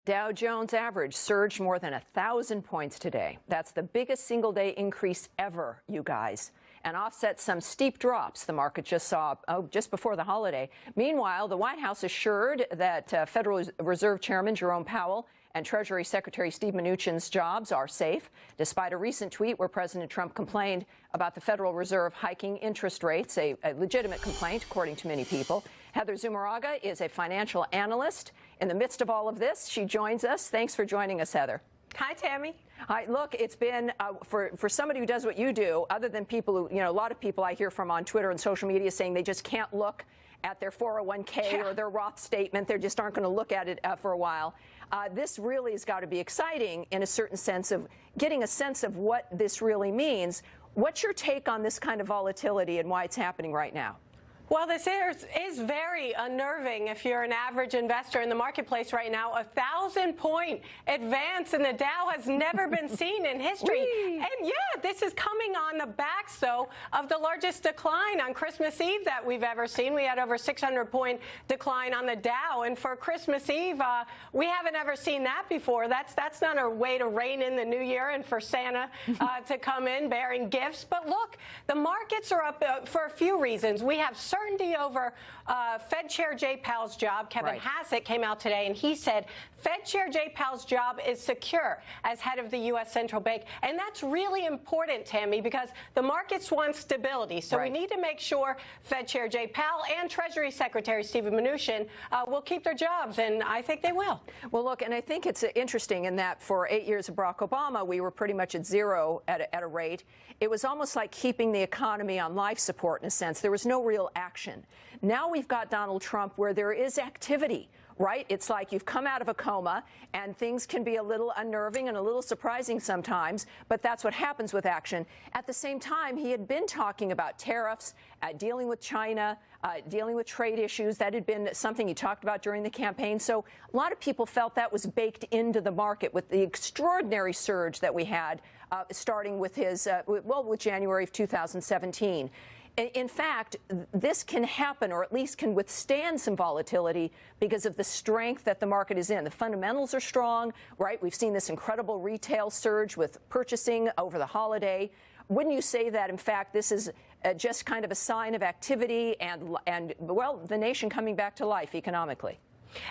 Dow Jones average surged more than 1,000 points today. That's the biggest single-day increase ever, you guys, and offset some steep drops the market just saw just before the holiday. Meanwhile, the White House assured that Federal Reserve Chairman Jerome Powell and Treasury Secretary Steve Mnuchin's jobs are safe, despite a recent tweet where President Trump complained about the Federal Reserve hiking interest rates, a legitimate complaint, according to many people. Heather Zumaraga is a financial analyst. In the midst of all of this, she joins us. Thanks for joining us, Heather. Hi, Tammy. Hi. Look, it's been, for somebody who does what you do, other than people who, a lot of people I hear from on Twitter and social media saying they just can't look at their 401k or their Roth statement. They just aren't going to look at it for a while. This really has got to be exciting in a certain sense of getting a sense of what this really means. What's your take on this kind of volatility and why it's happening right now? Well, this is very unnerving if you're an average investor in the marketplace right now. 1,000-point advance in the Dow has never been seen in history. And yeah, this is coming on the backs, though, of the largest decline on Christmas Eve that we've ever seen. We had over 600-point decline on the Dow. And for Christmas Eve, we haven't ever seen that before. That's not a way to rein in the new year and for Santa to come in bearing gifts. But look, the markets are up for a few reasons. We have certainty over Fed Chair Jay Powell's job. Kevin Hassett came out today and he said Fed Chair Jay Powell's job is secure as head of the U.S. Central Bank. And that's really important, Tammy, because the markets want stability. So we need to make sure Fed Chair Jay Powell and Treasury Secretary Steven Mnuchin will keep their jobs, and I think they will. Well, look, and I think it's interesting in that for 8 years of Barack Obama, we were pretty much at zero at a rate. It was almost like keeping the economy on life support in a sense. There was no real action. Now we've got Donald Trump where there is activity, right? It's like you've come out of a coma and things can be a little unnerving and a little surprising sometimes, but that's what happens with action. At the same time, he had been talking about tariffs, dealing with China, dealing with trade issues. That had been something he talked about during the campaign. So a lot of people felt that was baked into the market with the extraordinary surge that we had starting with his, with January of 2017. In fact, this can happen, or at least can withstand some volatility because of the strength that the market is in. The fundamentals are strong, right? We've seen this incredible retail surge with purchasing over the holiday. Wouldn't you say that, in fact, this is just kind of a sign of activity and well, the nation coming back to life economically?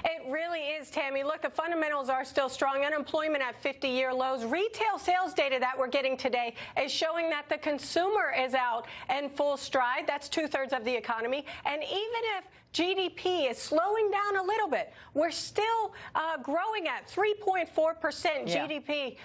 It really is, Tammy. Look, the fundamentals are still strong. Unemployment at 50-year lows. Retail sales data that we're getting today is showing that the consumer is out in full stride. That's 2/3 of the economy. And even if GDP is slowing down a little bit, we're still growing at 3.4% GDP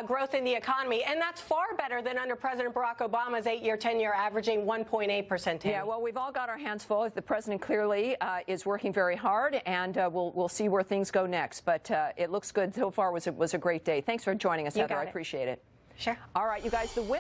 growth in the economy. And that's far better than under President Barack Obama's 8-year, 10-year averaging 1.8%. Yeah, well, we've all got our hands full. The president clearly is working very hard, and we'll see where things go next. But it looks good so far. Was a great day. Thanks for joining us, Heather. I appreciate it. Sure. All right, you guys, the win.